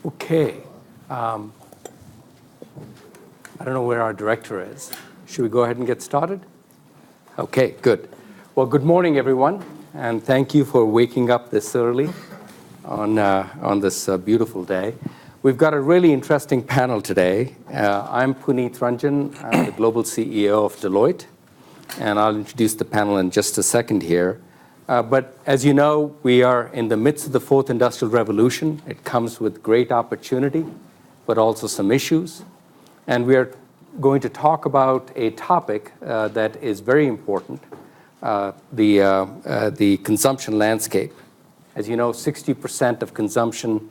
Okay. I don't know where our director is. Should we go ahead and get started? Okay, good. Well, good morning, everyone, and thank you for waking up this early on this beautiful day. We've got a really interesting panel today. I'm Puneet Ranjan. I'm the Global CEO of Deloitte, and I'll introduce the panel in just a second here. But as you know, we are in the midst of the fourth industrial revolution. It comes with great opportunity, but also some issues. And we are going to talk about a topic that is very important, the consumption landscape. As you know, 60% of consumption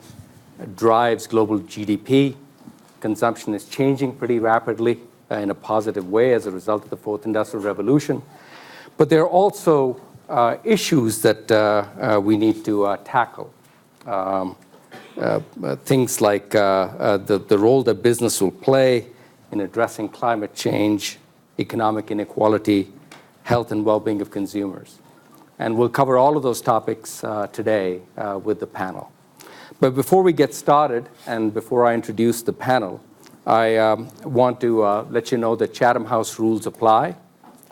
drives global GDP. Consumption is changing pretty rapidly in a positive way as a result of the fourth industrial revolution. But there are also issues that we need to tackle. Things like the role that business will play in addressing climate change, economic inequality, health and well-being of consumers. And we'll cover all of those topics today with the panel. But before we get started, and before I introduce the panel, I want to let you know that Chatham House rules apply.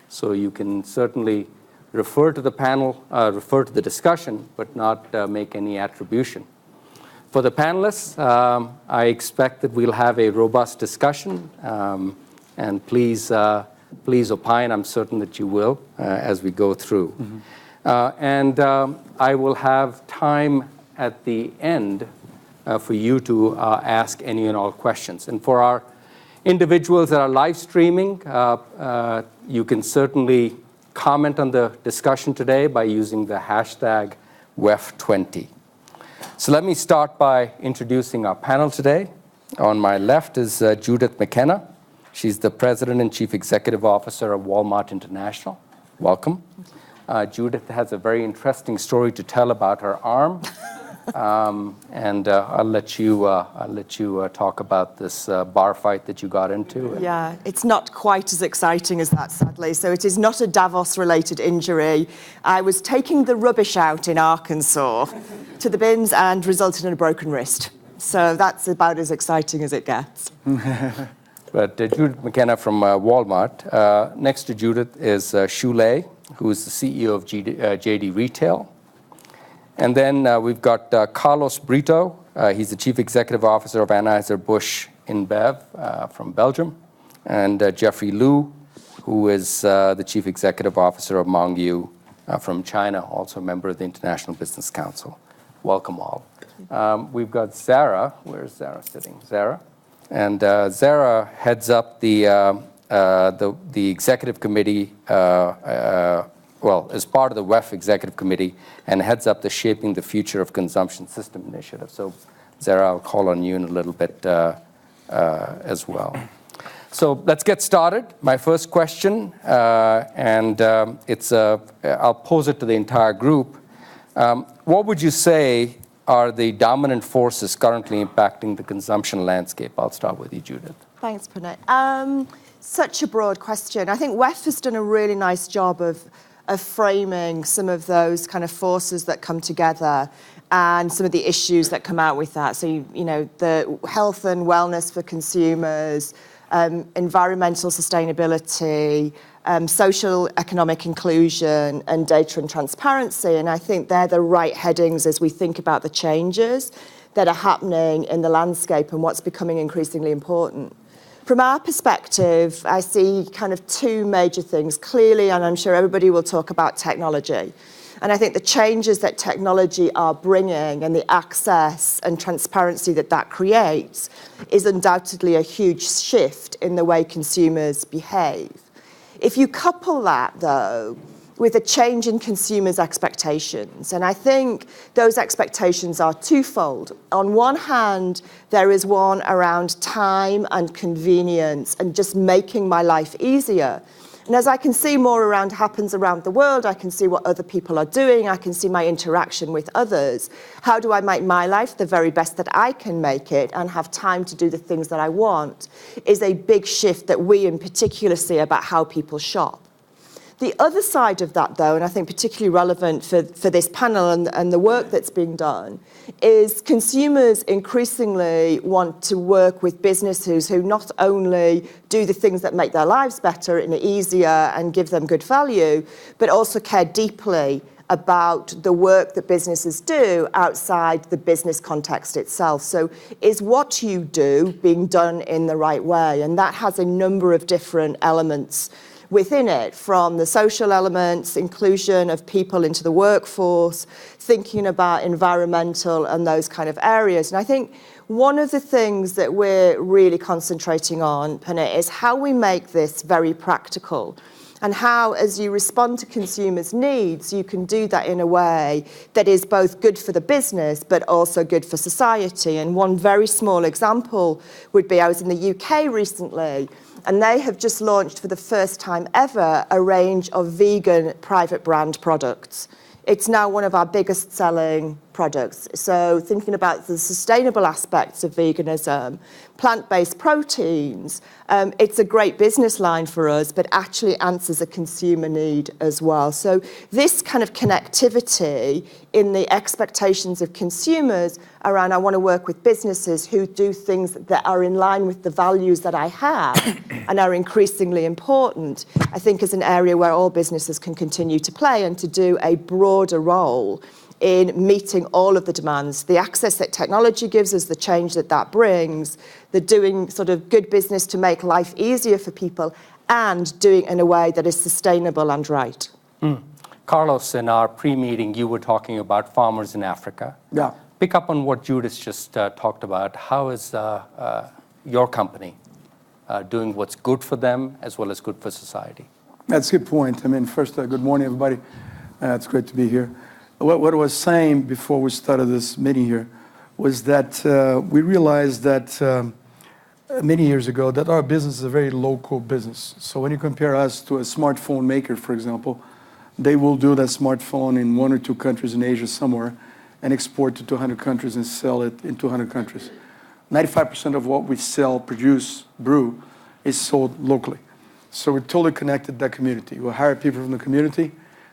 So you can certainly refer to the panel, refer to the discussion, but not make any attribution. For the panelists, I expect that we'll have a robust discussion, and please opine. I'm certain that you will as we go through. And I will have time at the end for you to ask any and all questions. And for our individuals that are live streaming, you can certainly comment on the discussion today by using the hashtag WEF20. So let me start by introducing our panel today. On my left is Judith McKenna. She's the President and Chief Executive Officer of Walmart International. Welcome. Judith has a very interesting story to tell about her arm. And I'll let you talk about this bar fight that you got into. Yeah, it's not quite as exciting as that, sadly. So it is not a Davos-related injury. I was taking the rubbish out in Arkansas to the bins and resulted in a broken wrist. So that's about as exciting as it gets. But Judith McKenna from Walmart. Next to Judith is Shu Lei, who is the CEO of JD Retail. And then we've got Carlos Brito. He's the Chief Executive Officer of Anheuser-Busch InBev from Belgium. And Jeffrey Lu, who is the Chief Executive Officer of Mengniu from China, also a member of the International Business Council. Welcome all. We've got Zara. Where's Zara sitting? Zara. And Zara heads up the executive committee, as part of the WEF executive committee, and heads up the Shaping the Future of Consumption System initiative. So, Zara, I'll call on you in a little bit as well. So let's get started. My first question, and I'll pose it to the entire group. What would you say are the dominant forces currently impacting the consumption landscape? I'll start with you, Judith. Thanks, Puneet. Such a broad question. I think WEF has done a really nice job of framing some of those kind of forces that come together and some of the issues that come out with that. So, the health and wellness for consumers, environmental sustainability, social economic inclusion, and data and transparency. And I think they're the right headings as we think about the changes that are happening in the landscape and what's becoming increasingly important. From our perspective, I see kind of two major things clearly, and I'm sure everybody will talk about technology. And I think the changes that technology are bringing and the access and transparency that creates is undoubtedly a huge shift in the way consumers behave. If you couple that, though, with a change in consumers' expectations. And I think those expectations are twofold. On one hand, there is one around time and convenience and just making my life easier. And as I can see more happens around the world, I can see what other people are doing, I can see my interaction with others. How do I make my life the very best that I can make it and have time to do the things that I want is a big shift that we in particular see about how people shop. The other side of that, though, and I think particularly relevant for this panel and the work that's being done, is consumers increasingly want to work with businesses who not only do the things that make their lives better and easier and give them good value, but also care deeply about the work that businesses do outside the business context itself. So is what you do being done in the right way? And that has a number of different elements within it, from the social elements, inclusion of people into the workforce, thinking about environmental and those kind of areas. And I think one of the things that we're really concentrating on, Punit, is how we make this very practical, and how, as you respond to consumers' needs, you can do that in a way that is both good for the business but also good for society. And one very small example would be, I was in the UK recently, and they have just launched for the first time ever a range of vegan private brand products. It's now one of our biggest selling products. So thinking about the sustainable aspects of veganism, plant-based proteins, it's a great business line for us, but actually answers a consumer need as well. So this kind of connectivity in the expectations of consumers around, I want to work with businesses who do things that are in line with the values that I have and are increasingly important, I think is an area where all businesses can continue to play and to do a broader role in meeting all of the demands, the access that technology gives us, the change that that brings, the doing sort of good business to make life easier for people, and doing it in a way that is sustainable and right. Carlos, in our pre-meeting, you were talking about farmers in Africa. Yeah. Pick up on what Judith just talked about. How is your company doing what's good for them as well as good for society? That's a good point. I mean, first, good morning, everybody. It's great to be here. What I was saying before we started this meeting here was that we realized that many years ago that our business is a very local business. So when you compare us to a smartphone maker, for example, they will do that smartphone in 1 or 2 countries in Asia somewhere and export to 200 countries and sell it in 200 countries. 95% of what we sell, produce, brew is sold locally. So we're totally connected to that community. We hire people from the community.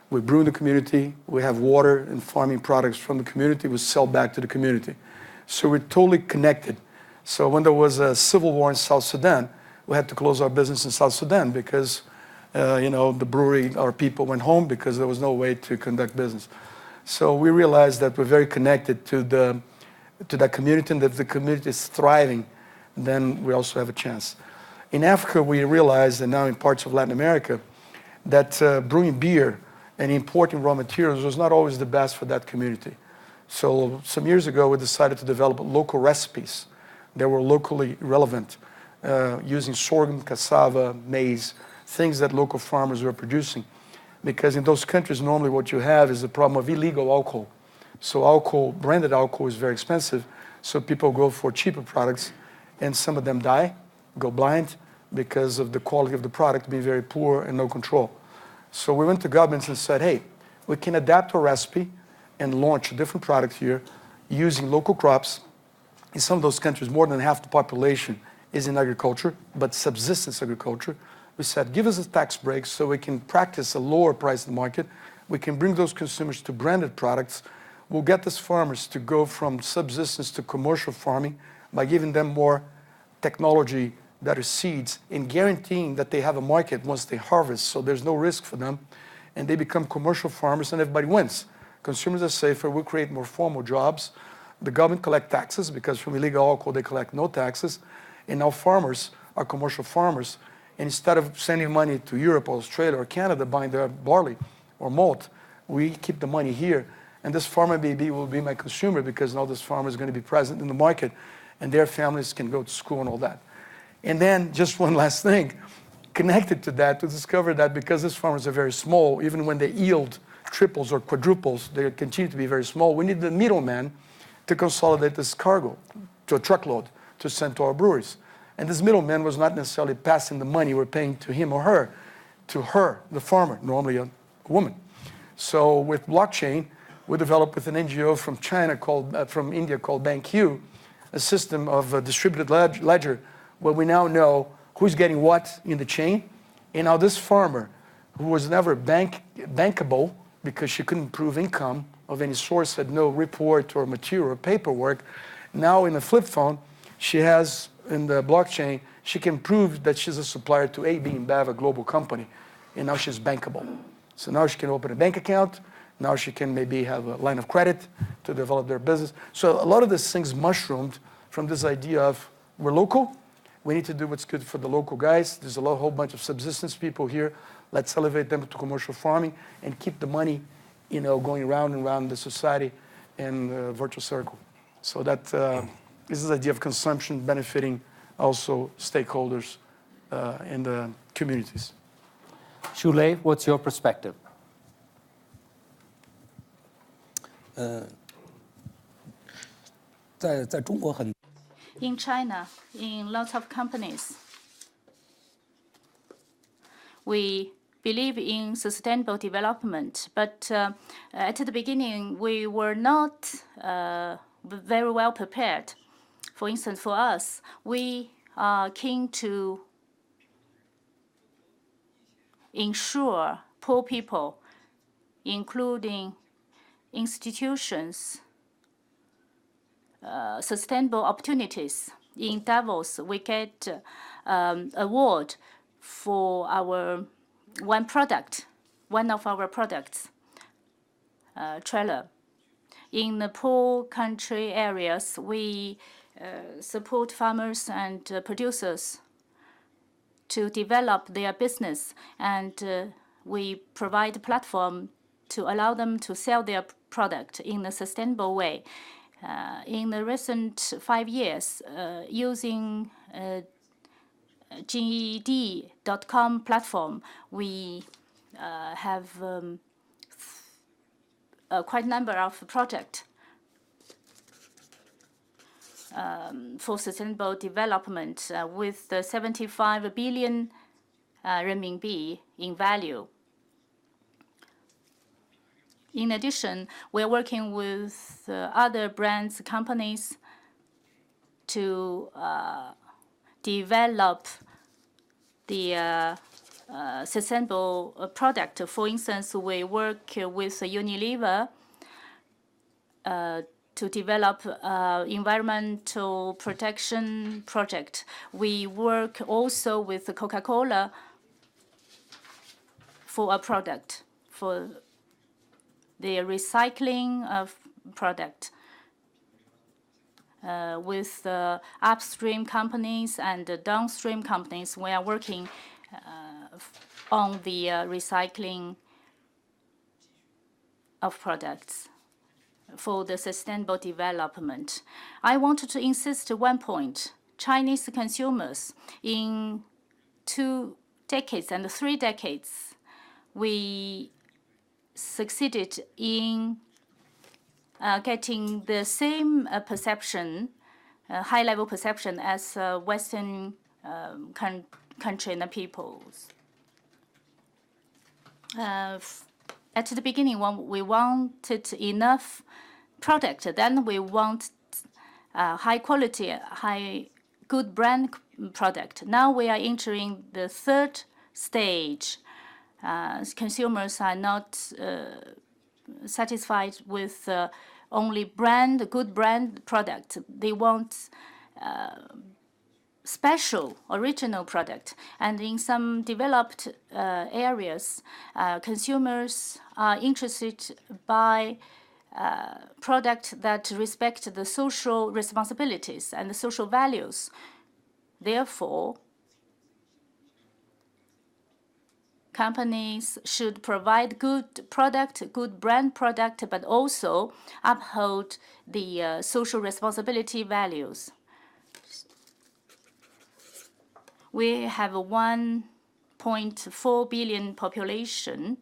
We brew in the community. We have water and farming products from the community. We sell back to the community. So we're totally connected. So when there was a civil war in South Sudan, we had to close our business in South Sudan because, the brewery, our people went home because there was no way to conduct business. So we realized that we're very connected to that community, and that if the community is thriving, then we also have a chance. In Africa, we realized, and now in parts of Latin America, that brewing beer and importing raw materials was not always the best for that community. So some years ago, we decided to develop local recipes that were locally relevant, using sorghum, cassava, maize, things that local farmers were producing. Because in those countries, normally what you have is the problem of illegal alcohol. So alcohol, branded alcohol, is very expensive. So people go for cheaper products, and some of them die, go blind, because of the quality of the product being very poor and no control. So we went to governments and said, hey, we can adapt our recipe and launch a different product here using local crops. In some of those countries, more than half the population is in agriculture, but subsistence agriculture. We said, give us a tax break so we can practice a lower price in the market. We can bring those consumers to branded products. We'll get these farmers to go from subsistence to commercial farming by giving them more technology, better seeds, and guaranteeing that they have a market once they harvest, so there's no risk for them, and they become commercial farmers, and everybody wins. Consumers are safer, we create more formal jobs, the government collect taxes, because from illegal alcohol they collect no taxes, and now farmers are commercial farmers, and instead of sending money to Europe or Australia or Canada buying their barley or malt, we keep the money here, and this farmer maybe will be my consumer, because now this farmer is going to be present in the market, and their families can go to school and all that. And then just one last thing, connected to that, to discover that because these farmers are very small, even when they yield triples or quadruples, they continue to be very small. We need the middleman to consolidate this cargo to a truckload to send to our breweries. And this middleman was not necessarily passing the money we're paying to him or her, to her, the farmer, normally a woman. So with blockchain, we developed with an NGO from China from India called BankQ, a system of a distributed ledger where we now know who's getting what in the chain. And now this farmer who was never bankable because she couldn't prove income of any source, had no report or material or paperwork. Now in a flip phone, she has in the blockchain, she can prove that she's a supplier to AB InBev, a global company, and now she's bankable. So now she can open a bank account. Now she can maybe have a line of credit to develop their business. So a lot of these things mushroomed from this idea of we're local, we need to do what's good for the local guys. There's a whole bunch of subsistence people here. Let's elevate them to commercial farming and keep the money, going round and round the society in the virtual circle. So that this is the idea of consumption benefiting also stakeholders in the communities. Shulei, what's your perspective? In China, in lots of companies, we believe in sustainable development, but at the beginning, we were not very well prepared. For instance, for us, we are keen to ensure poor people, including institutions, sustainable opportunities. In Davos, we get award for our one of our products, trailer. In the poor country areas, we support farmers and producers to develop their business, and we provide a platform to allow them to sell their product in a sustainable way. In the recent 5 years, using GED.com platform, we have quite a number of projects for sustainable development with 75 billion renminbi in value. In addition, we're working with other brands, companies to develop the sustainable product. For instance, we work with Unilever to develop environmental protection project. We work also with Coca-Cola for a product, for the recycling of product. With the upstream companies and the downstream companies, we are working on the recycling of products for the sustainable development. I wanted to insist one point. Chinese consumers, in 2 decades and 3 decades, we succeeded in getting the same perception, high-level perception as Western country and the peoples. At the beginning, when we wanted enough product, then we want high quality, good brand product. Now we are entering the 3rd stage. Consumers are not satisfied with only good brand product. They want special, original product. And in some developed areas, consumers are interested by products that respect the social responsibilities and the social values. Therefore, companies should provide good product, good brand product, but also uphold the social responsibility values. We have a 1.4 billion population,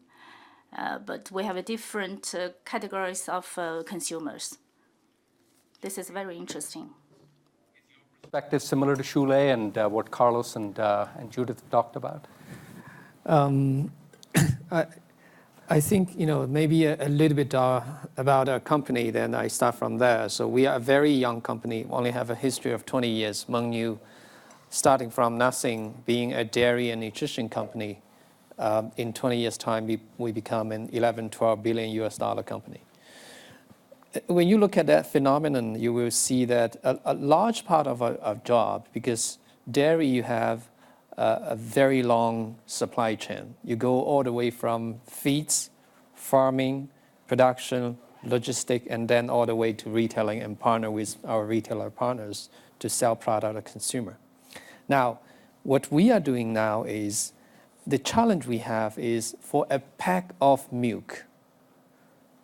but we have different categories of consumers. This is very interesting. Perspective similar to Shulei and what Carlos and Judith talked about? I think, maybe a little bit about our company, then I start from there. So we are a very young company, we only have a history of 20 years. Mengniu, starting from nothing, being a dairy and nutrition company, in 20 years' time, we become an 11, 12 billion US dollar company. When you look at that phenomenon, you will see that a large part of our job, because dairy, you have a very long supply chain. You go all the way from feeds, farming, production, logistic, and then all the way to retailing and partner with our retailer partners to sell product to consumer. Now, what we are doing now is, the challenge we have is for a pack of milk,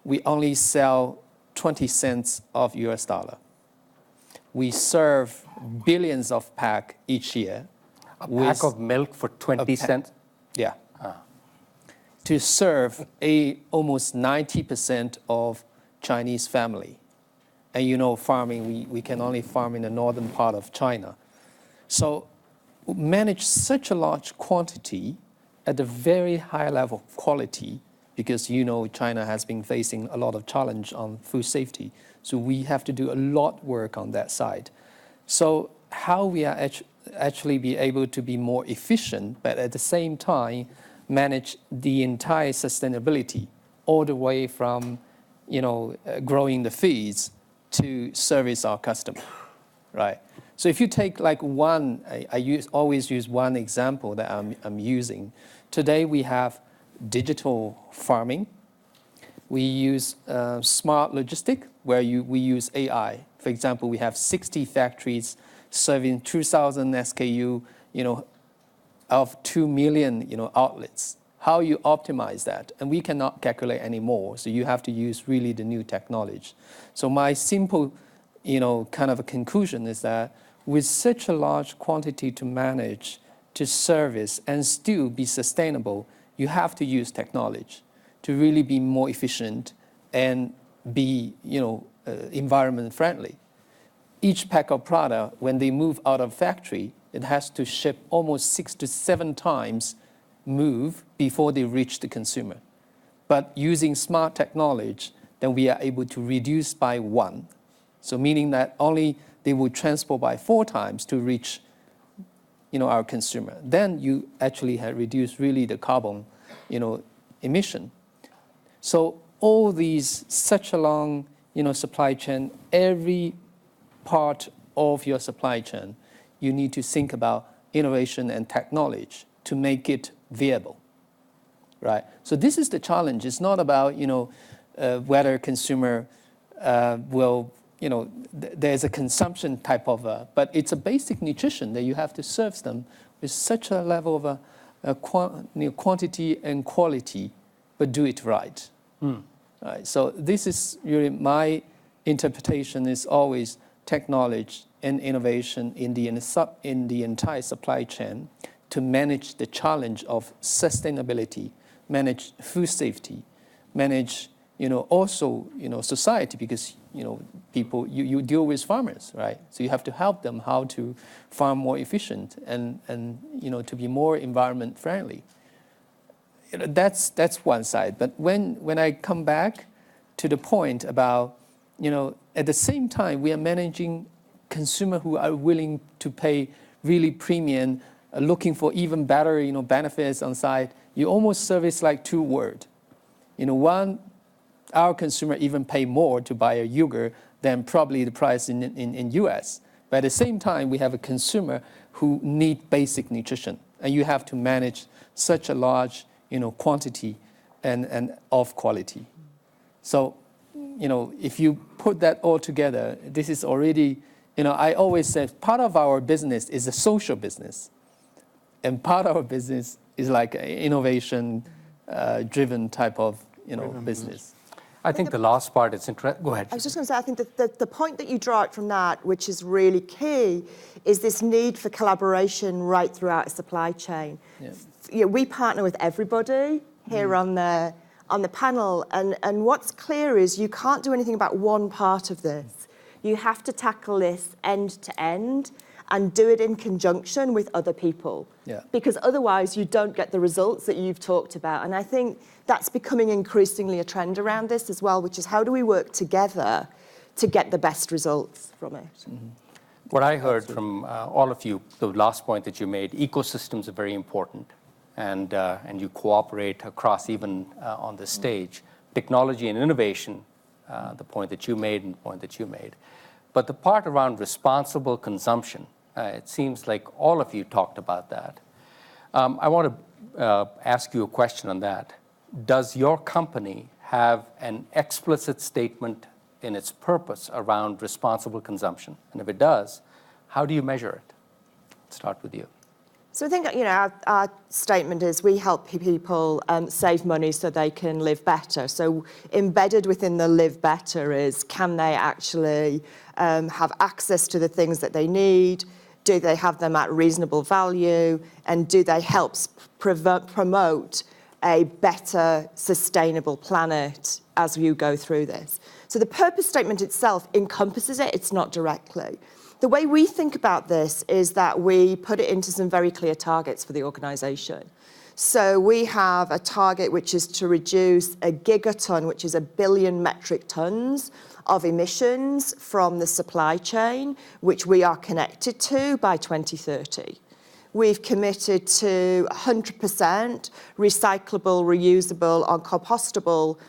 we only sell 20 cents of US dollar. We serve billions of pack each year. A pack of milk for 20 cents? Yeah. To serve almost 90% of Chinese family. And you know, farming, we can only farm in the northern part of China. So manage such a large quantity at a very high level of quality, because you know China has been facing a lot of challenge on food safety. So we have to do a lot work on that side. So how we are actually be able to be more efficient, but at the same time manage the entire sustainability, all the way from growing the feeds to service our customer, right? So if you take like one, I always use one example that I'm using. Today we have digital farming. We use smart logistic, where we use AI. For example, we have 60 factories serving 2,000 SKU, of 2 million, outlets. How you optimize that? And we cannot calculate anymore, so you have to use really the new technology. So my simple, kind of a conclusion is that with such a large quantity to manage, to service, and still be sustainable, you have to use technology to really be more efficient and be, environment friendly. Each pack of product, when they move out of factory, it has to ship almost 6 to 7 times move before they reach the consumer. But using smart technology, then we are able to reduce by 1. So meaning that only they will transport by 4 times to reach, our consumer. Then you actually have reduced really the carbon, emission. So all these, such a long, supply chain, every part of your supply chain, you need to think about innovation and technology to make it viable, right? So this is the challenge. It's not about, whether consumer will, there's a consumption type of, but it's a basic nutrition that you have to serve them with such a level of quantity and quality, but do it right. Right. So this is really my interpretation is always technology and innovation in the entire supply chain to manage the challenge of sustainability, manage food safety, manage, also, society, because, people, you deal with farmers, right? So you have to help them how to farm more efficient and to be more environment friendly. That's one side. But when I come back to the point about, at the same time, we are managing consumer who are willing to pay really premium, looking for even better, benefits on site. You almost service like 2 worlds. One, our consumer even pay more to buy a yogurt than probably the price in US. But at the same time, we have a consumer who need basic nutrition, and you have to manage such a large, quantity and of quality. So, if you put that all together, this is already, I always say part of our business is a social business, and part of our business is like an innovation driven type of, business. I think the last part is interesting. Go ahead. I was just going to say, I think that the point that you draw out from that, which is really key, is this need for collaboration right throughout a supply chain. Yeah. We partner with everybody here on the panel, and what's clear is you can't do anything about one part of this. You have to tackle this end to end and do it in conjunction with other people. Yeah. Because otherwise you don't get the results that you've talked about. And I think that's becoming increasingly a trend around this as well, which is how do we work together to get the best results from it? Mm-hmm. What I heard from all of you, the last point that you made, ecosystems are very important. and you cooperate across even on the stage. Technology and innovation, the point that you made and the point that you made. But the part around responsible consumption, it seems like all of you talked about that. I want to ask you a question on that. Does your company have an explicit statement in its purpose around responsible consumption? And if it does, how do you measure it? Let's start with you. So I think, our statement is we help people save money so they can live better. So embedded within the live better is, can they actually have access to the things that they need? Do they have them at reasonable value? And do they help promote a better, sustainable planet as you go through this? So the purpose statement itself encompasses it, it's not directly. The way we think about this is that we put it into some very clear targets for the organization. So we have a target which is to reduce a gigaton, which is 1 billion metric tons of emissions from the supply chain, which we are connected to by 2030. We've committed to 100% recyclable, reusable, and compostable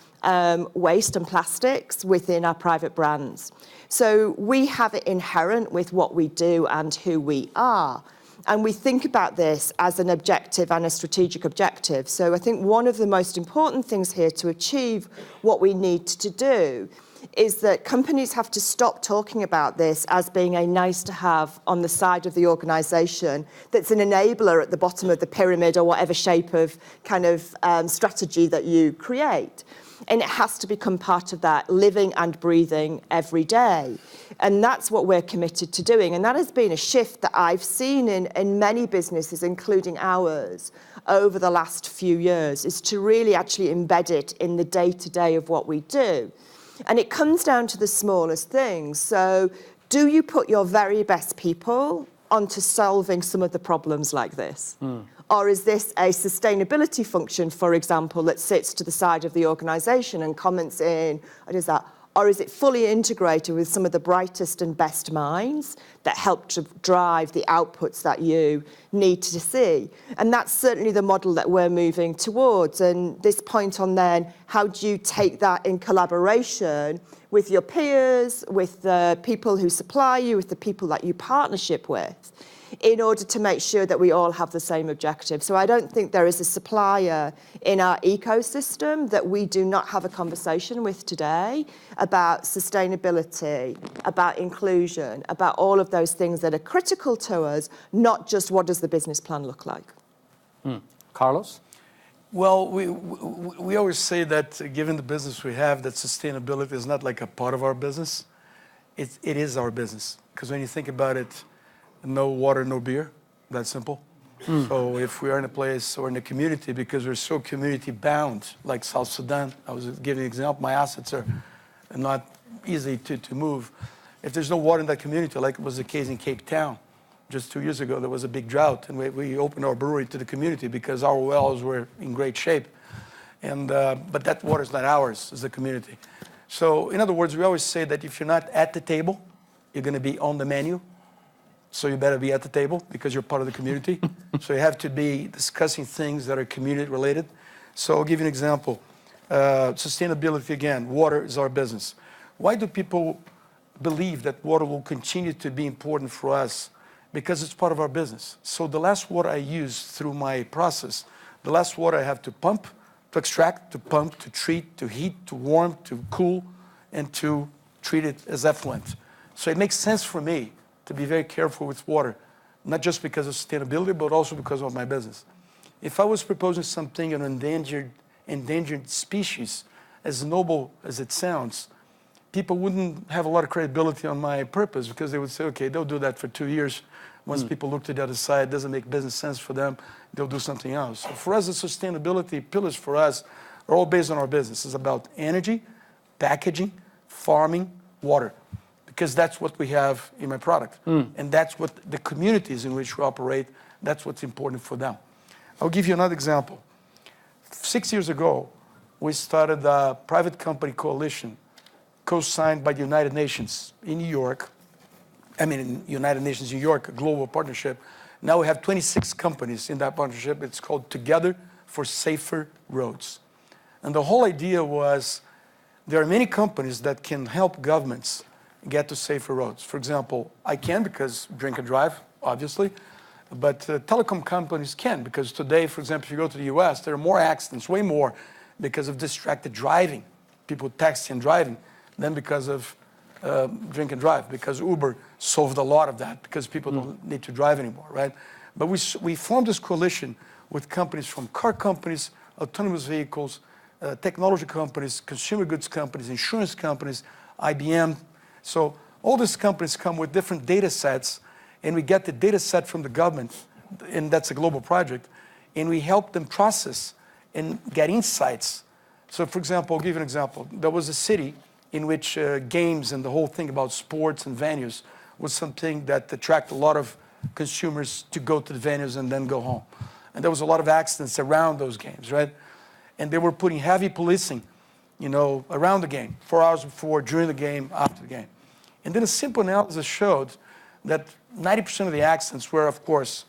waste and plastics within our private brands. So we have it inherent with what we do and who we are. And we think about this as an objective and a strategic objective. So I think one of the most important things here to achieve what we need to do is that companies have to stop talking about this as being a nice to have on the side of the organization that's an enabler at the bottom of the pyramid or whatever shape of kind of strategy that you create. And it has to become part of that living and breathing every day. And that's what we're committed to doing. And that has been a shift that I've seen in many businesses, including ours, over the last few years, is to really actually embed it in the day-to-day of what we do. And it comes down to the smallest things. So do you put your very best people onto solving some of the problems like this? Or is this a sustainability function, for example, that sits to the side of the organization and comments in, what is that? Or is it fully integrated with some of the brightest and best minds that help to drive the outputs that you need to see? And that's certainly the model that we're moving towards. And this point on then, how do you take that in collaboration with your peers, with the people who supply you, with the people that you partnership with, in order to make sure that we all have the same objective. So I don't think there is a supplier in our ecosystem that we do not have a conversation with today about sustainability, about inclusion, about all of those things that are critical to us, not just what does the business plan look like. Carlos? Well, we always say that given the business we have, that sustainability is not like a part of our business. It is our business. Because when you think about it, no water, no beer, that simple. So if we are in a place or in a community, because we're so community bound, like South Sudan, I was giving an example, my assets are not easy to move. If there's no water in that community, like it was the case in Cape Town, just 2 years ago, there was a big drought, and we opened our brewery to the community because our wells were in great shape. And but that water is not ours, it's the community. So in other words, we always say that if you're not at the table, you're going to be on the menu. So you better be at the table because you're part of the community. So you have to be discussing things that are community related. So I'll give you an example. Sustainability again, water is our business. Why do people believe that water will continue to be important for us? Because it's part of our business. So the last water I use through my process, the last water I have to pump, to extract, to pump, to treat, to heat, to warm, to cool, and to treat it as effluent. So it makes sense for me to be very careful with water, not just because of sustainability, but also because of my business. If I was proposing something on endangered species, as noble as it sounds, people wouldn't have a lot of credibility on my purpose because they would say, okay, they'll do that for 2 years. Once people look to the other side, it doesn't make business sense for them, they'll do something else. So for us, the sustainability pillars for us are all based on our business. It's about energy, packaging, farming, water. Because that's what we have in my product. And that's what the communities in which we operate, that's what's important for them. I'll give you another example. 6 years ago, we started a private company coalition co-signed by the United Nations in New York. United Nations New York, a global partnership, Now we have 26 companies in that partnership. It's called Together for Safer Roads. And the whole idea was there are many companies that can help governments get to safer roads. For example, I can because drink and drive, obviously, but telecom companies can because today, for example, if you go to the US, there are more accidents, way more, because of distracted driving, people texting and driving, than because of drink and drive, because Uber solved a lot of that, because people don't need to drive anymore, right? But we formed this coalition with companies from car companies, autonomous vehicles, technology companies, consumer goods companies, insurance companies, IBM. So all these companies come with different data sets, and we get the data set from the government, and that's a global project, and we help them process and get insights. So for example, I'll give you an example. There was a city in which games and the whole thing about sports and venues was something that attracted a lot of consumers to go to the venues and then go home. And there was a lot of accidents around those games, right? And they were putting heavy policing, around the game, 4 hours before, during the game, after the game. And then a simple analysis showed that 90% of the accidents were, of course,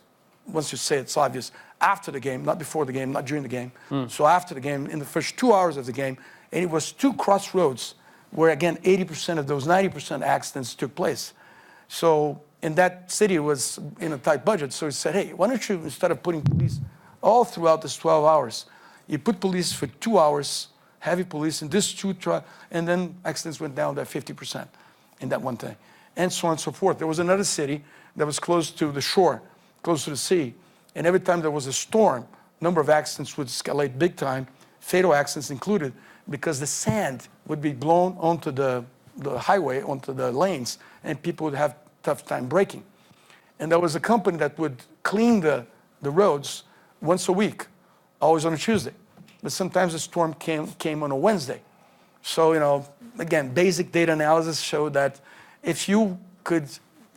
once you say it's obvious, after the game, not before the game, not during the game. So after the game, in the first 2 hours of the game, and it was 2 crossroads where, again, 80% of those 90% accidents took place. So, and that city was in a tight budget, so he said, hey, why don't you, instead of putting police all throughout this 12 hours, you put police for 2 hours, heavy police, in this and then accidents went down by 50% in that one thing, and so on and so forth. There was another city that was close to the shore, close to the sea, and every time there was a storm, number of accidents would escalate big time, fatal accidents included, because the sand would be blown onto the highway, onto the lanes, and people would have tough time braking. And there was a company that would clean the roads once a week, always on a Tuesday. But sometimes the storm came on a Wednesday. So, again, basic data analysis showed that if you could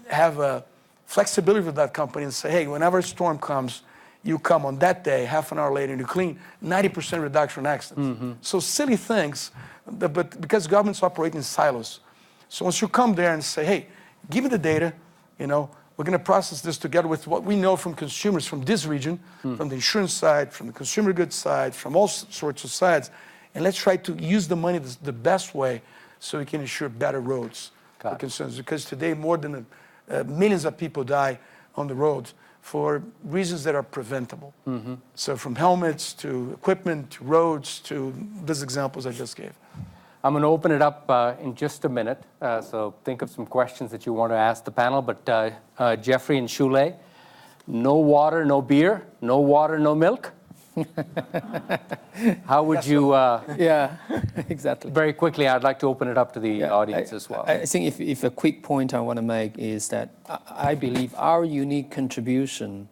have a flexibility with that company and say, hey, whenever a storm comes, you come on that day, half an hour later, and you clean, 90% reduction in accidents. So silly things, but because governments operate in silos. So once you come there and say, hey, give me the data, we're going to process this together with what we know from consumers from this region, from the insurance side, from the consumer goods side, from all sorts of sides, and let's try to use the money the best way so we can ensure better roads for consumers. Because today, more than millions of people die on the road for reasons that are preventable. So from helmets to equipment to roads to these examples I just gave. I'm going to open it up in just a minute, so think of some questions that you want to ask the panel. But Jeffrey and Shule, no water, no beer, no water, no milk? How would you... Yeah, exactly. Very quickly, I'd like to open it up to the audience as well. I think if a quick point I want to make is that I believe our unique contribution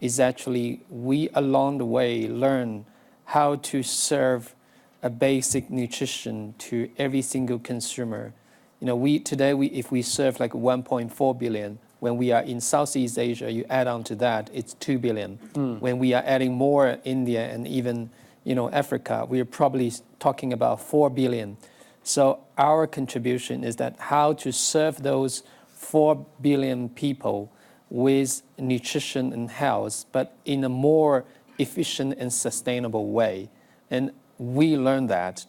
is actually we, along the way, learn how to serve a basic nutrition to every single consumer. Today, if we serve like 1.4 billion, when we are in Southeast Asia, you add on to that, it's 2 billion. When we are adding more India and even Africa, we are probably talking about 4 billion. So our contribution is that how to serve those 4 billion people with nutrition and health, but in a more efficient and sustainable way. And we learn that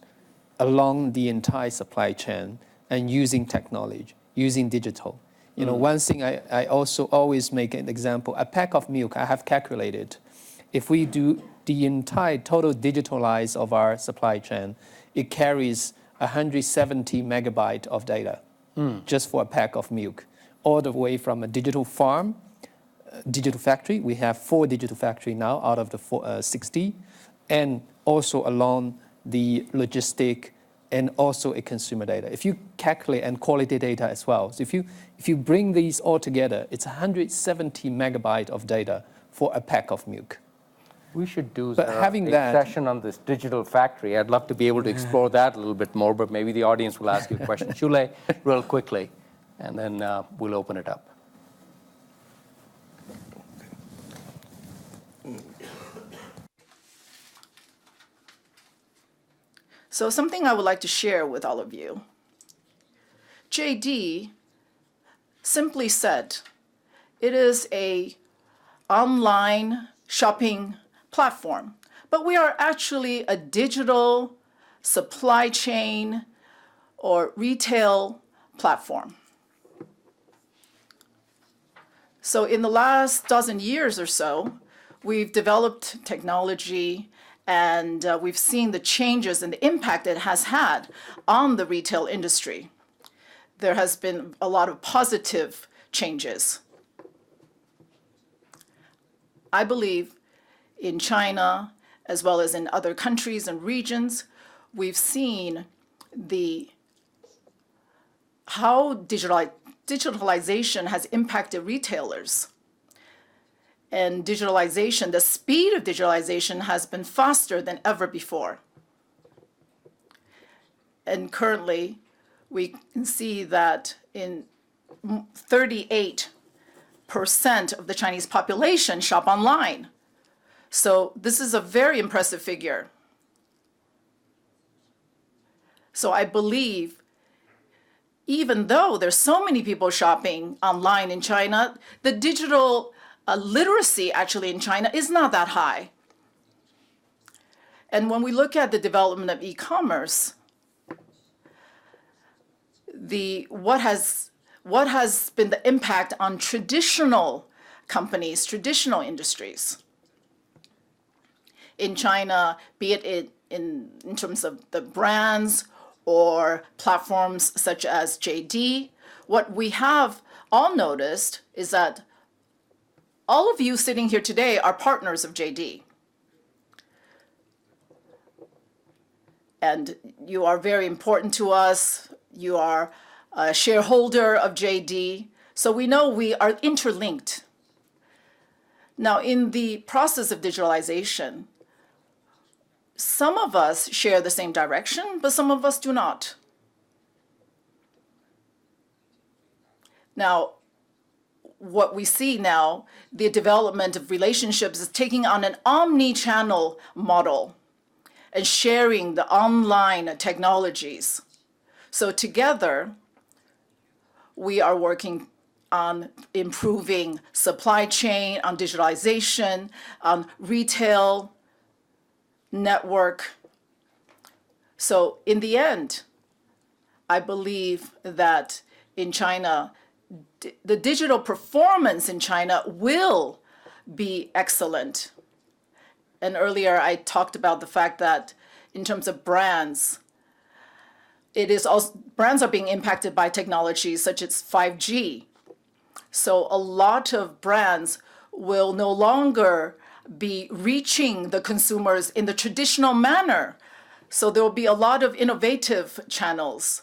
along the entire supply chain and using technology, using digital. One thing I also always make an example, a pack of milk, I have calculated, if we do the entire total digitalize of our supply chain, it carries 170 megabyte of data just for a pack of milk, all the way from a digital farm, digital factory. We have 4 digital factories now out of the 60, and also along the logistic and also a consumer data. If you calculate and quality data as well, so if you bring these all together, it's 170 megabyte of data for a pack of milk. We should do a session on this digital factory. I'd love to be able to explore that a little bit more, but maybe the audience will ask you a question. Shule, real quickly, and then we'll open it up. So something I would like to share with all of you. JD simply said, it is a online shopping platform, but we are actually a digital supply chain or retail platform. So in the last dozen years or so, we've developed technology and we've seen the changes and the impact it has had on the retail industry. There has been a lot of positive changes. I believe in China, as well as in other countries and regions, we've seen how digitalization has impacted retailers. And digitalization, the speed of digitalization has been faster than ever before. And currently, we can see that in 38% of the Chinese population shop online. So this is a very impressive figure. So I believe even though there's so many people shopping online in China, the digital literacy actually in China is not that high. And when we look at the development of e-commerce, what has been the impact on traditional companies, traditional industries in China, be it in terms of the brands or platforms such as JD, what we have all noticed is that all of you sitting here today are partners of JD. And you are very important to us. You are a shareholder of JD. So we know we are interlinked. Now, in the process of digitalization, some of us share the same direction, but some of us do not. Now, what we see now, the development of relationships is taking on an omni-channel model and sharing the online technologies. So together, we are working on improving supply chain, on digitalization, on retail network. So in the end, I believe that in China, the digital performance in China will be excellent. And earlier I talked about the fact that in terms of brands, brands are being impacted by technologies such as 5G. So a lot of brands will no longer be reaching the consumers in the traditional manner. So there will be a lot of innovative channels.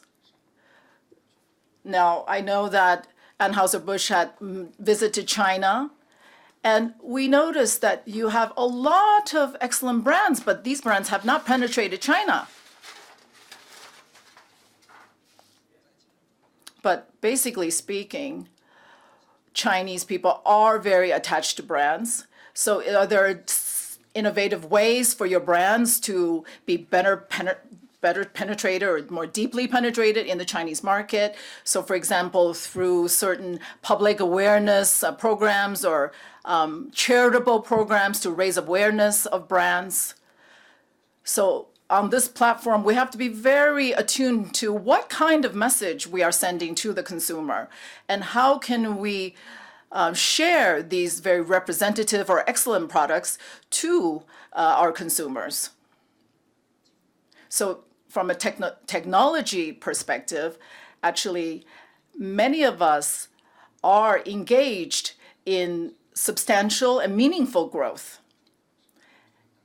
Now, I know that Anheuser-Busch had visited China, and we noticed that you have a lot of excellent brands, but these brands have not penetrated China. But basically speaking, Chinese people are very attached to brands. So there are innovative ways for your brands to be better penetrated or more deeply penetrated in the Chinese market. So for example, through certain public awareness programs or charitable programs to raise awareness of brands. So on this platform, we have to be very attuned to what kind of message we are sending to the consumer and how can we share these very representative or excellent products to our consumers. So from a technology perspective, actually, many of us are engaged in substantial and meaningful growth.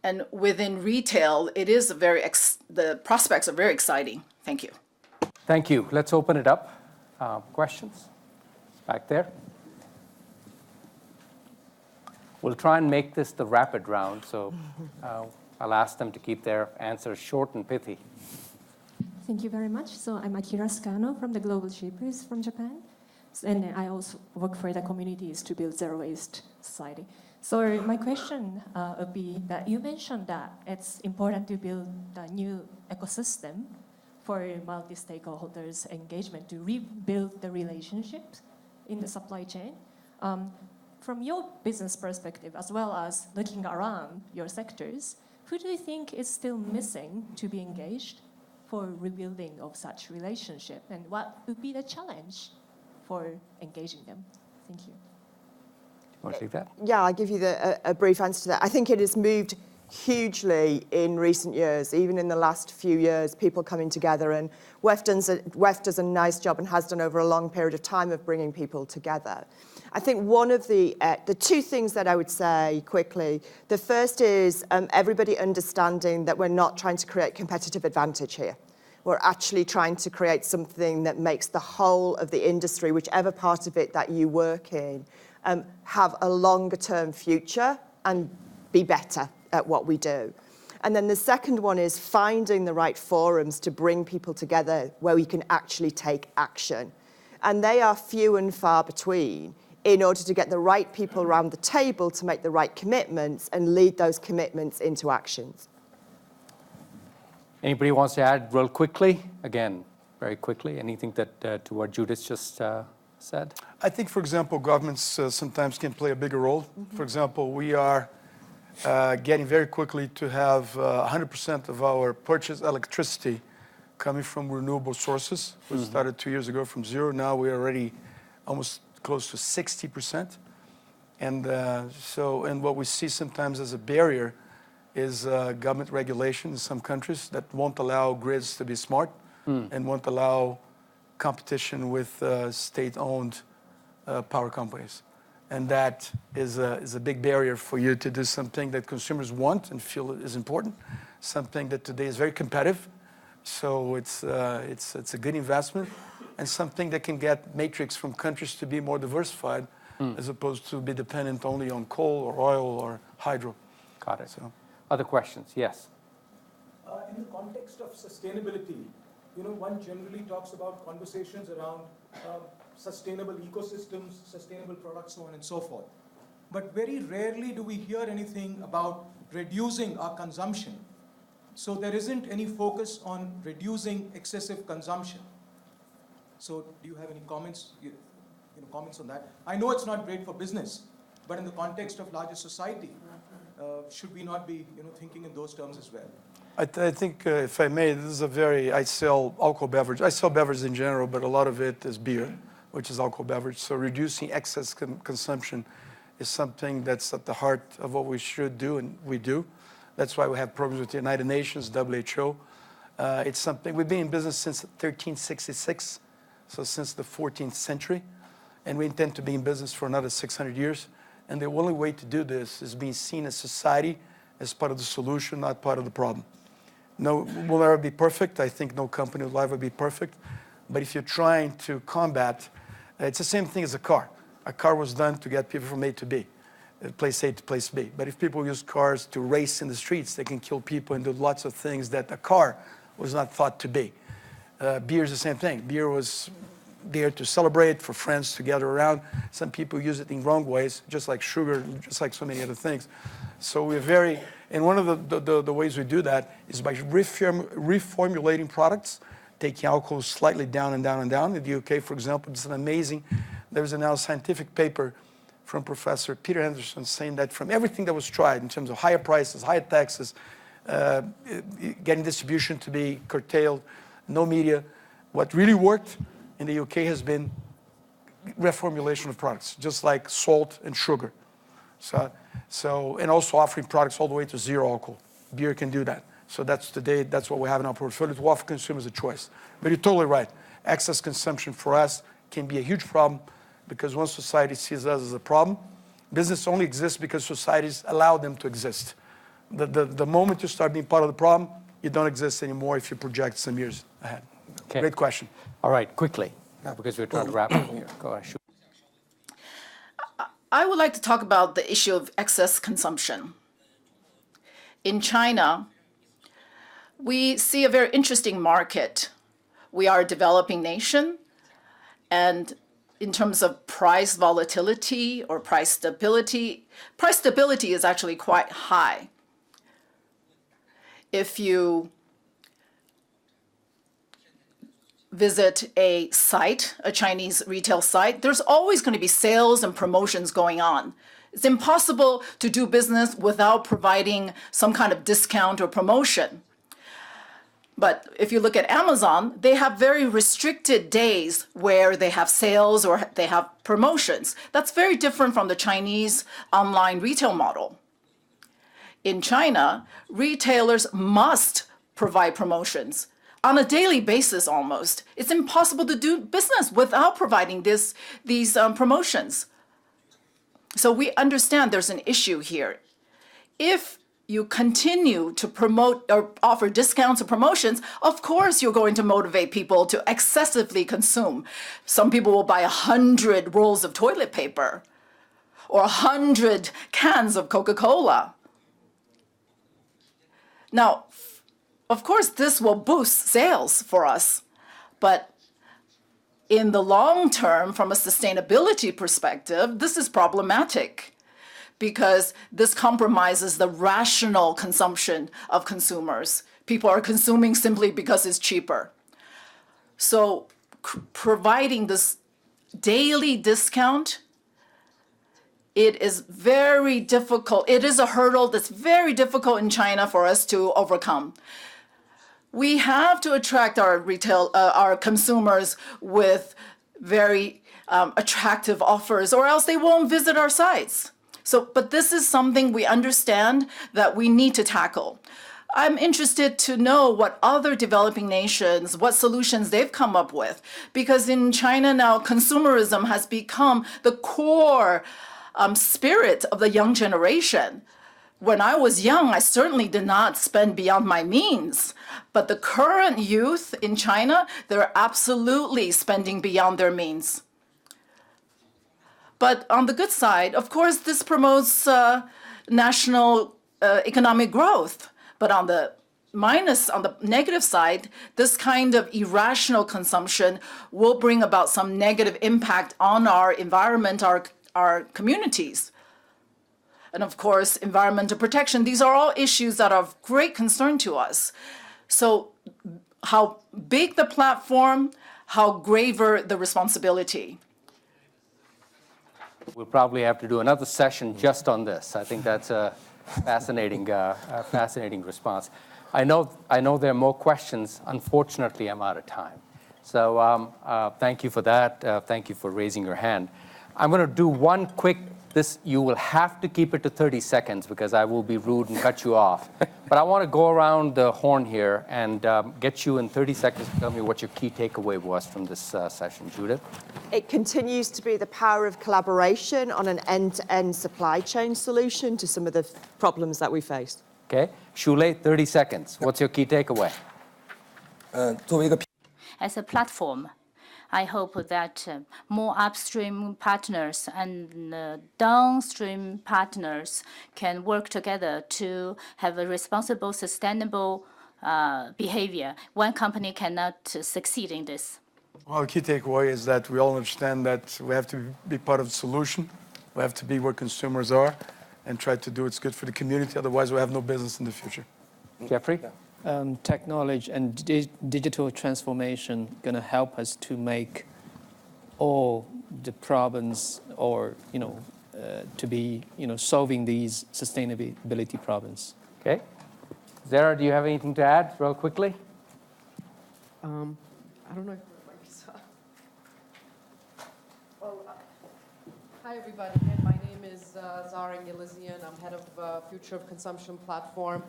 And within retail, it is the prospects are very exciting. Thank you. Thank you. Let's open it up. Questions? Back there. We'll try and make this the rapid round, so I'll ask them to keep their answers short and pithy. Thank you very much. So I'm Akira Scano from the Global Shapers from Japan. And I also work for the communities to build zero-waste society. So my question would be that you mentioned that it's important to build a new ecosystem for multi-stakeholders engagement to rebuild the relationships in the supply chain. from your business perspective, as well as looking around your sectors, who do you think is still missing to be engaged for rebuilding of such relationship? And what would be the challenge for engaging them? Thank you. Want to take that? Yeah, I'll give you a brief answer to that. I think it has moved hugely in recent years, even in the last few years, people coming together, and WEF does a nice job and has done over a long period of time of bringing people together. I think one of the two things that I would say quickly, the first is everybody understanding that we're not trying to create competitive advantage here. We're actually trying to create something that makes the whole of the industry, whichever part of it that you work in, have a longer term future and be better at what we do. And then the second one is finding the right forums to bring people together where we can actually take action. And they are few and far between in order to get the right people around the table to make the right commitments and lead those commitments into actions. Anybody wants to add real quickly? Again, very quickly, anything that to what Judith just said? I think, for example, governments sometimes can play a bigger role. For example, we are getting very quickly to have 100% of our purchased electricity coming from renewable sources. We started 2 years ago from 0. Now we're already almost close to 60%. And and what we see sometimes as a barrier is government regulation in some countries that won't allow grids to be smart and won't allow competition with state-owned power companies. And that is a big barrier for you to do something that consumers want and feel is important, something that today is very competitive. So it's a good investment and something that can get matrix from countries to be more diversified as opposed to be dependent only on coal or oil or hydro. Got it. So. Other questions? Yes. In the context of sustainability, one generally talks about conversations around sustainable ecosystems, sustainable products, so on and so forth. But very rarely do we hear anything about reducing our consumption. So there isn't any focus on reducing excessive consumption. So do you have any comments, comments on that? I know it's not great for business, but in the context of larger society, should we not be thinking in those terms as well? I think, if I may, this is I sell alcohol beverage. I sell beverages in general, but a lot of it is beer, which is alcohol beverage. So reducing excess consumption is something that's at the heart of what we should do, and we do. That's why we have programs with the United Nations, WHO. It's something, we've been in business since 1366, so since the 14th century, and we intend to be in business for another 600 years. And the only way to do this is being seen as society as part of the solution, not part of the problem. No, we'll never be perfect. I think no company will ever be perfect. But if you're trying to combat, it's the same thing as a car. A car was done to get people from A to B, place A to place B. But if people use cars to race in the streets, they can kill people and do lots of things that a car was not thought to be. Beer is the same thing. Beer was there to celebrate, for friends to gather around. Some people use it in wrong ways, just like sugar, just like so many other things. So we're and one of the ways we do that is by reformulating products, taking alcohol slightly down and down and down. In the UK, for example, it's an amazing, there's a now scientific paper from Professor Peter Henderson saying that from everything that was tried in terms of higher prices, higher taxes, getting distribution to be curtailed, no media, what really worked in the UK has been reformulation of products, just like salt and sugar. So and also offering products all the way to zero alcohol. Beer can do that. So that's what we have in our portfolio, to offer consumers a choice. But you're totally right. Excess consumption for us can be a huge problem because once society sees us as a problem, business only exists because societies allow them to exist. The moment you start being part of the problem, you don't exist anymore if you project some years ahead. Okay. Great question. All right, quickly, because we're trying to wrap up here. Go ahead. I would like to talk about the issue of excess consumption. In China, we see a very interesting market. We are a developing nation, and in terms of price volatility or price stability is actually quite high. If you visit a site, a Chinese retail site, there's always going to be sales and promotions going on. It's impossible to do business without providing some kind of discount or promotion. But if you look at Amazon, they have very restricted days where they have sales or they have promotions. That's very different from the Chinese online retail model. In China, retailers must provide promotions on a daily basis almost. It's impossible to do business without providing these promotions. So we understand there's an issue here. If you continue to promote or offer discounts or promotions, of course you're going to motivate people to excessively consume. Some people will buy 100 rolls of toilet paper or 100 cans of Coca-Cola. Now, of course, this will boost sales for us, but in the long term, from a sustainability perspective, this is problematic because this compromises the rational consumption of consumers. People are consuming simply because it's cheaper. So providing this daily discount, it is very difficult. It is a hurdle that's very difficult in China for us to overcome. We have to attract our consumers with very attractive offers, or else they won't visit our sites. But this is something we understand that we need to tackle. I'm interested to know what other developing nations, what solutions they've come up with, because in China now, consumerism has become the core spirit of the young generation. When I was young, I certainly did not spend beyond my means. But the current youth in China, they're absolutely spending beyond their means. But on the good side, of course, this promotes national economic growth. But on the negative side, this kind of irrational consumption will bring about some negative impact on our environment, our communities. And of course, environmental protection. These are all issues that are of great concern to us. So how big the platform, how graver the responsibility. We'll probably have to do another session just on this. I think that's a fascinating response. I know there are more questions. Unfortunately, I'm out of time. So thank you for that. Thank you for raising your hand. I'm going to do one quick. You will have to keep it to 30 seconds because I will be rude and cut you off. But I want to go around the horn here and get you in 30 seconds to tell me what your key takeaway was from this session. Judith? It continues to be the power of collaboration on an end-to-end supply chain solution to some of the problems that we face. Okay. Shule, 30 seconds. What's your key takeaway? As a platform, I hope that more upstream partners and downstream partners can work together to have a responsible, sustainable behavior. One company cannot succeed in this. Well, the key takeaway is that we all understand that we have to be part of the solution. We have to be where consumers are and try to do what's good for the community. Otherwise, we have no business in the future. Jeffrey? Technology and digital transformation going to help us to make all the problems or, to be, solving these sustainability problems. Okay. Zara, do you have anything to add real quickly? I don't know if my mic is on. Well, hi, everybody. Again, my name is Zara Ngilizian. I'm head of Future of Consumption Platform.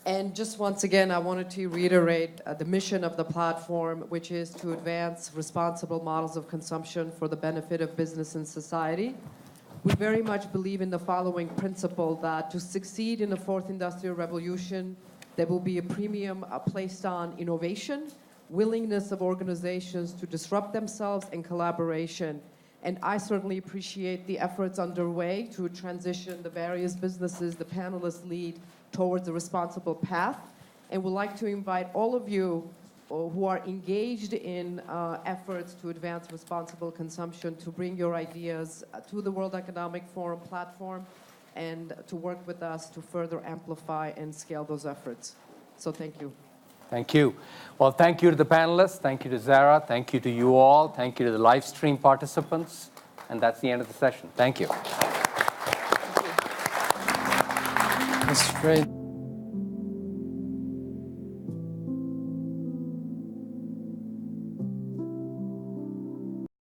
And just once again, I wanted to reiterate the mission of the platform, which is to advance responsible models of consumption for the benefit of business and society. We very much believe in the following principle that to succeed in the fourth industrial revolution, there will be a premium placed on innovation, willingness of organizations to disrupt themselves, and collaboration. And I certainly appreciate the efforts underway to transition the various businesses the panelists lead towards a responsible path, and would like to invite all of you who are engaged in efforts to advance responsible consumption to bring your ideas to the World Economic Forum platform and to work with us to further amplify and scale those efforts. So thank you. Thank you. Well, thank you to the panelists. Thank you to Zara. Thank you to you all. Thank you to the live stream participants. And that's the end of the session. Thank you. That's great.